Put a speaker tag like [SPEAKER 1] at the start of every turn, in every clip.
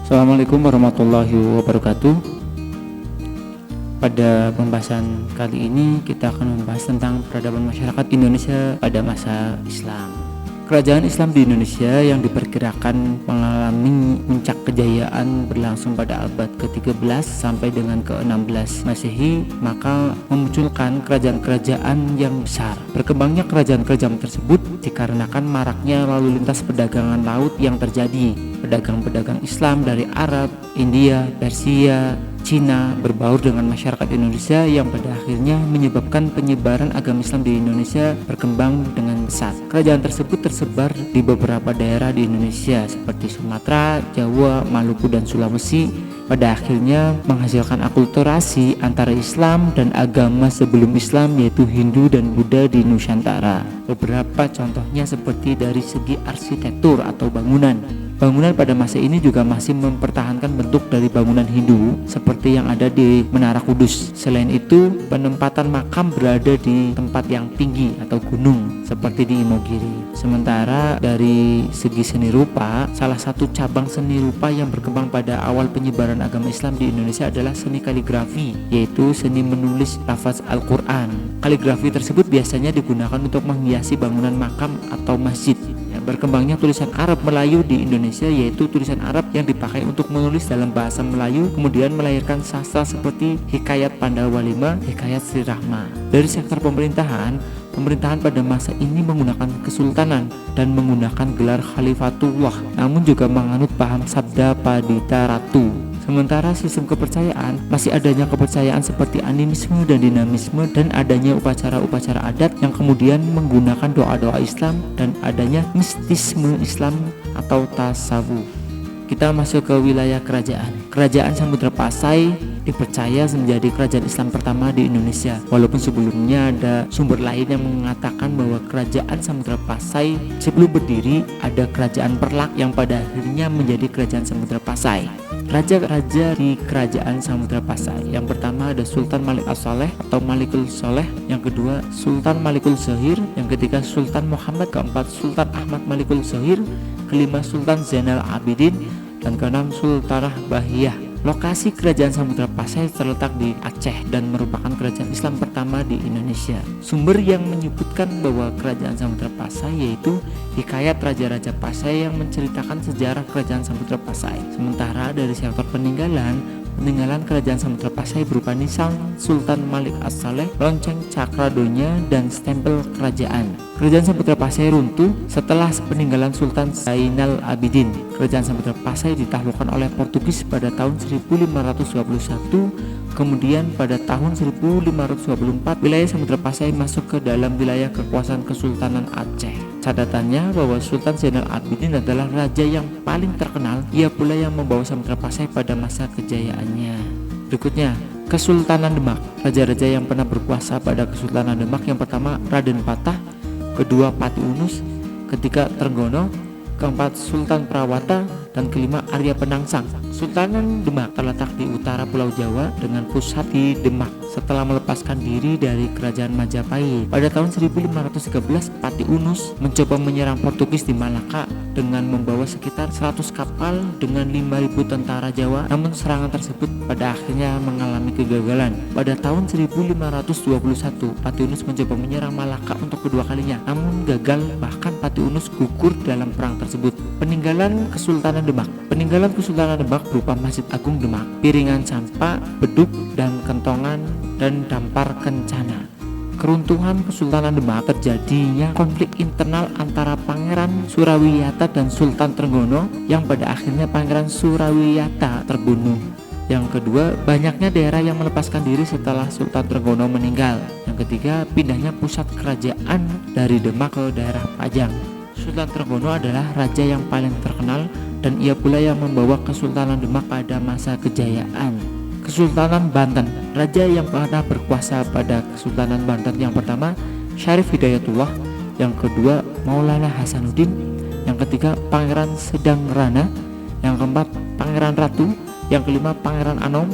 [SPEAKER 1] Assalamualaikum warahmatullahi wabarakatuh. Pada pembahasan kali ini kita akan membahas tentang peradaban masyarakat Indonesia pada masa Islam. Kerajaan Islam di Indonesia yang diperkirakan mengalami puncak kejayaan berlangsung pada abad ke-13 sampai dengan ke-16 Masehi, maka memunculkan kerajaan-kerajaan yang besar. Berkembangnya kerajaan-kerajaan tersebut dikarenakan maraknya lalu lintas perdagangan laut yang terjadi. Pedagang-pedagang Islam dari Arab, India, Persia, Cina berbaur dengan masyarakat Indonesia yang pada akhirnya menyebabkan penyebaran agama Islam di Indonesia berkembang dengan pesat. Kerajaan tersebut tersebar di beberapa daerah di Indonesia seperti Sumatera, Jawa, Maluku, dan Sulawesi. Pada akhirnya menghasilkan akulturasi antara Islam dan agama sebelum Islam, yaitu Hindu dan Buddha di Nusantara. Beberapa contohnya seperti dari segi arsitektur atau bangunan. Bangunan pada masa ini juga masih mempertahankan bentuk dari bangunan Hindu seperti yang ada di Menara Kudus. Selain itu, penempatan makam berada di tempat yang tinggi atau gunung seperti di Imogiri. Sementara dari segi seni rupa, salah satu cabang seni rupa yang berkembang pada awal penyebaran agama Islam di Indonesia adalah seni kaligrafi, yaitu seni menulis lafaz Al-Quran. Kaligrafi tersebut biasanya digunakan untuk menghiasi bangunan makam atau masjid. Berkembangnya tulisan Arab Melayu di Indonesia, yaitu tulisan Arab yang dipakai untuk menulis dalam bahasa Melayu, kemudian melahirkan sastra seperti Hikayat Pandawa V, Hikayat Sri Rahma. Dari sektor pemerintahan pada masa ini menggunakan kesultanan dan menggunakan gelar Khalifatullah, namun juga menganut paham Sabda Padita Ratu. Sementara sistem kepercayaan, masih adanya kepercayaan seperti animisme dan dinamisme, dan adanya upacara-upacara adat yang kemudian menggunakan doa-doa Islam, dan adanya mistisme Islam atau tasawuf. Kita masuk ke wilayah kerajaan. Kerajaan Samudra Pasai dipercaya menjadi kerajaan Islam pertama di Indonesia, walaupun sebelumnya ada sumber lain yang mengatakan bahwa kerajaan Samudra Pasai sebelum berdiri ada kerajaan Perlak yang pada akhirnya menjadi kerajaan Samudra Pasai. Raja-raja di kerajaan Samudra Pasai, yang pertama ada Sultan Malik As-Saleh atau Malikul Soleh, yang kedua Sultan Malikul Zohir, yang ketiga Sultan Muhammad, keempat Sultan Ahmad Malikul Zohir, kelima Sultan Zainal Abidin, dan keenam Sultanah Bahiyah. Lokasi kerajaan Samudra Pasai terletak di Aceh dan merupakan kerajaan Islam pertama di Indonesia. Sumber yang menyebutkan bahwa kerajaan Samudra Pasai yaitu Hikayat Raja-Raja Pasai yang menceritakan sejarah kerajaan Samudra Pasai. Sementara dari sektor peninggalan kerajaan Samudra Pasai berupa nisan Sultan Malik As-Saleh, lonceng Cakradonya, dan stempel kerajaan. Kerajaan Samudra Pasai runtuh setelah peninggalan Sultan Zainal Abidin. Kerajaan Samudra Pasai ditaklukkan oleh Portugis pada tahun 1521. Kemudian pada tahun 1524 wilayah Samudra Pasai masuk ke dalam wilayah kekuasaan Kesultanan Aceh. Catatannya bahwa Sultan Zainal Abidin adalah raja yang paling terkenal. Ia pula yang membawa Samudra Pasai pada masa kejayaannya. Berikutnya, Kesultanan Demak. Raja-raja yang pernah berkuasa pada Kesultanan Demak, yang pertama Raden Patah, kedua Pati Unus, ketiga Trenggono, keempat Sultan Prawata, dan kelima Arya Penangsang. Sultanan Demak terletak di utara Pulau Jawa dengan pusat di Demak setelah melepaskan diri dari kerajaan Majapahit. Pada tahun 1513, Pati Unus mencoba menyerang Portugis di Malaka dengan membawa sekitar 100 kapal dengan 5.000 tentara Jawa, namun serangan tersebut pada akhirnya mengalami kegagalan. Pada tahun 1521, Pati Unus mencoba menyerang Malaka untuk kedua kalinya, namun gagal, bahkan Pati Unus gugur dalam perang tersebut. Peninggalan Kesultanan Demak. Peninggalan Kesultanan Demak berupa Masjid Agung Demak, piringan sampah, beduk dan kentongan, dan dampar kencana. Keruntuhan Kesultanan Demak terjadinya konflik internal antara Pangeran Surawiyata dan Sultan Trenggono, yang pada akhirnya Pangeran Surawiyata terbunuh. Yang kedua, banyaknya daerah yang melepaskan diri setelah Sultan Trenggono meninggal. Yang ketiga, pindahnya pusat kerajaan dari Demak ke daerah Pajang. Sultan Trenggono adalah raja yang paling terkenal dan ia pula yang membawa Kesultanan Demak pada masa kejayaan. Kesultanan Banten. Raja yang pernah berkuasa pada Kesultanan Banten, yang pertama Syarif Hidayatullah, yang kedua Maulana Hasanuddin, yang ketiga Pangeran Sedang Rana, yang keempat Pangeran Ratu, yang kelima Pangeran Anom,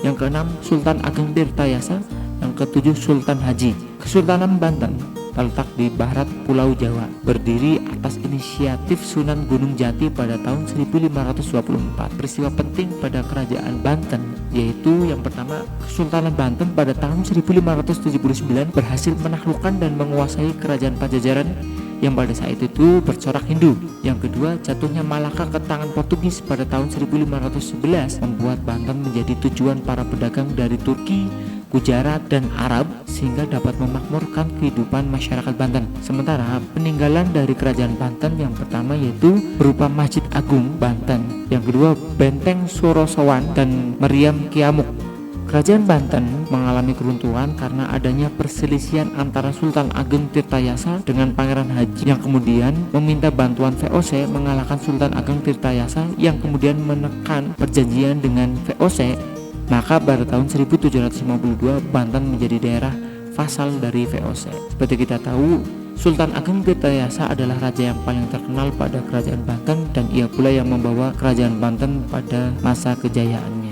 [SPEAKER 1] yang keenam Sultan Ageng Tirtayasa, yang ketujuh Sultan Haji. Kesultanan Banten terletak di barat Pulau Jawa, berdiri atas inisiatif Sunan Gunung Jati pada tahun 1524. Peristiwa penting pada kerajaan Banten yaitu yang pertama, Kesultanan Banten pada tahun 1579 berhasil menaklukkan dan menguasai kerajaan Pajajaran yang pada saat itu bercorak Hindu. Yang kedua, jatuhnya Malaka ke tangan Portugis pada tahun 1511 membuat Banten menjadi tujuan para pedagang dari Turki, Gujarat, dan Arab sehingga dapat memakmurkan kehidupan masyarakat Banten. Sementara peninggalan dari kerajaan Banten yang pertama yaitu berupa Masjid Agung Banten, yang kedua Benteng Sorosowan dan Meriam Kiamuk. Kerajaan Banten mengalami keruntuhan karena adanya perselisihan antara Sultan Ageng Tirtayasa dengan Pangeran Haji yang kemudian meminta bantuan VOC mengalahkan Sultan Ageng Tirtayasa yang kemudian menekan perjanjian dengan VOC. Maka pada tahun 1752 Banten menjadi daerah vasal dari VOC. Seperti kita tahu, Sultan Ageng Tirtayasa adalah raja yang paling terkenal pada kerajaan Banten dan ia pula yang membawa kerajaan Banten pada masa kejayaannya.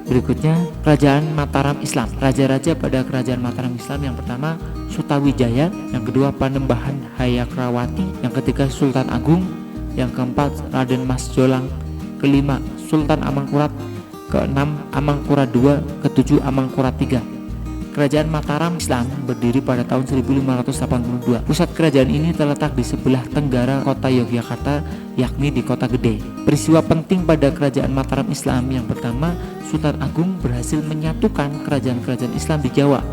[SPEAKER 1] Berikutnya, Kerajaan Mataram Islam. Raja-raja pada Kerajaan Mataram Islam yang pertama Sutawijaya, yang kedua Panembahan Hayakrawati, yang ketiga Sultan Agung, yang keempat Raden Mas Jolang, kelima Sultan Amangkurat, keenam Amangkurat II, ketujuh Amangkurat III. Kerajaan Mataram Islam berdiri pada tahun 1582. Pusat kerajaan ini terletak di sebelah tenggara kota Yogyakarta, yakni di Kota Gede. Peristiwa penting pada kerajaan Mataram Islam yang pertama, Sultan Agung berhasil menyatukan kerajaan-kerajaan Islam di Jawa.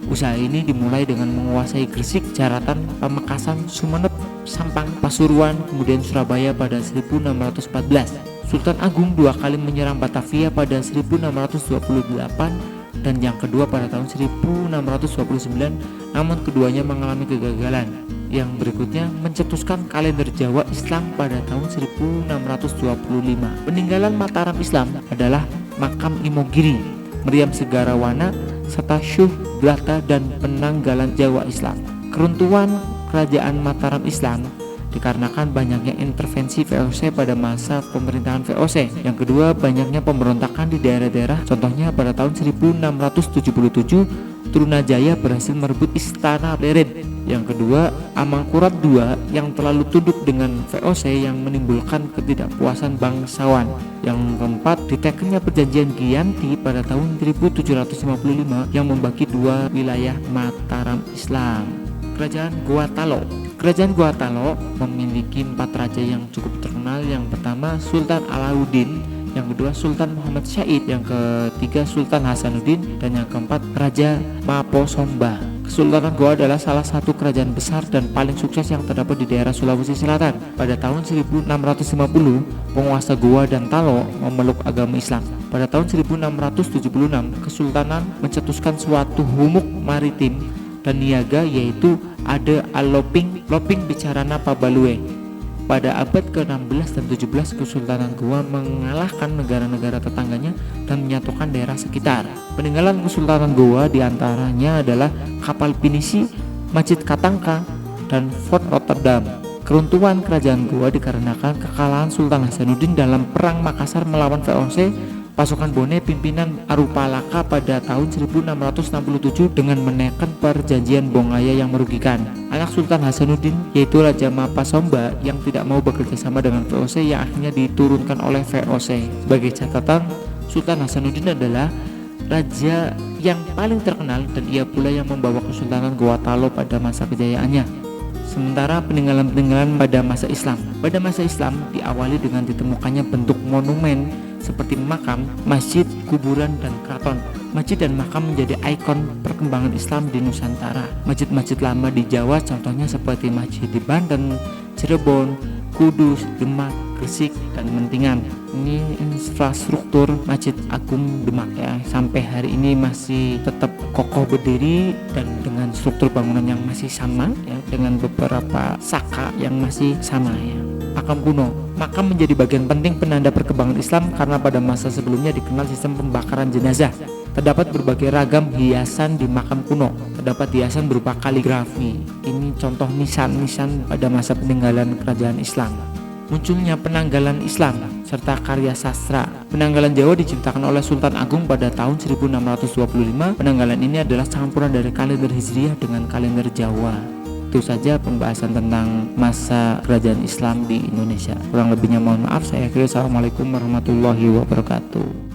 [SPEAKER 1] Usaha ini dimulai dengan menguasai Gresik, Jaratan, Pamekasan, Sumenep, Sampang, Pasuruan, kemudian Surabaya pada 1614. Sultan Agung dua kali menyerang Batavia pada 1628 dan yang kedua pada tahun 1629, namun keduanya mengalami kegagalan. Yang berikutnya mencetuskan kalender Jawa Islam pada tahun 1625. Peninggalan Mataram Islam adalah makam Imogiri, Meriam Segarawana, serta Syuh Blata dan penanggalan Jawa Islam. Keruntuhan kerajaan Mataram Islam dikarenakan banyaknya intervensi VOC pada masa pemerintahan VOC. Yang kedua, banyaknya pemberontakan di daerah-daerah. Contohnya pada tahun 1677 Trunajaya berhasil merebut istana Leren. Yang kedua, Amangkurat II yang terlalu tunduk dengan VOC yang menimbulkan ketidakpuasan bangsawan. Yang keempat, ditekennya perjanjian Giyanti pada tahun 1755 yang membagi dua wilayah Mataram Islam. Kerajaan Gotalo. Kerajaan Gotalo memiliki 4 raja yang cukup terkenal. Yang pertama Sultan Alauddin, yang kedua Sultan Muhammad Syahid, yang ketiga Sultan Hasanuddin, dan yang keempat Raja Maposomba. Kesultanan Goa adalah salah satu kerajaan besar dan paling sukses yang terdapat di daerah Sulawesi Selatan. Pada tahun 1650, penguasa Goa dan Talo memeluk agama Islam. Pada tahun 1676, Kesultanan mencetuskan suatu humuk maritim dan niaga yaitu Ade Aloping Loping Bicarana Pabalue. Pada abad ke-16 dan 17, Kesultanan Goa mengalahkan negara-negara tetangganya dan menyatukan daerah sekitar. Peninggalan Kesultanan Goa diantaranya adalah kapal pinisi, Masjid Katangka, dan Fort Rotterdam. Keruntuhan kerajaan Goa dikarenakan kekalahan Sultan Hasanuddin dalam Perang Makassar melawan VOC. Pasukan Bone pimpinan Arupalaka pada tahun 1667 dengan menekan perjanjian Bongaya yang merugikan. Anak Sultan Hasanuddin yaitu Raja Mapasomba yang tidak mau bekerja sama dengan VOC yang akhirnya diturunkan oleh VOC. Sebagai catatan, Sultan Hasanuddin adalah raja yang paling terkenal dan ia pula yang membawa Kesultanan Gotalo pada masa kejayaannya. Sementara peninggalan-peninggalan pada masa Islam. Pada masa Islam diawali dengan ditemukannya bentuk monumen seperti makam, masjid, kuburan, dan keraton. Masjid dan makam menjadi ikon perkembangan Islam di Nusantara. Masjid-masjid lama di Jawa contohnya seperti masjid di Banten, Cirebon, Kudus, Demak, Gresik, dan Mentingan. Ini infrastruktur Masjid Agung Demak ya, sampai hari ini masih tetap kokoh berdiri dan dengan struktur bangunan yang masih sama ya, dengan beberapa saka yang masih sama ya. Makam kuno. Makam menjadi bagian penting penanda perkembangan Islam karena pada masa sebelumnya dikenal sistem pembakaran jenazah. Terdapat berbagai ragam hiasan di makam kuno. Terdapat hiasan berupa kaligrafi. Ini contoh nisan-nisan pada masa peninggalan kerajaan Islam. Munculnya penanggalan Islam serta karya sastra. Penanggalan Jawa diciptakan oleh Sultan Agung pada tahun 1625. Penanggalan ini adalah campuran dari kalender Hijriah dengan kalender Jawa. Itu saja pembahasan tentang masa kerajaan Islam di Indonesia. Kurang lebihnya mohon maaf. Saya akhiri. Assalamualaikum warahmatullahi wabarakatuh.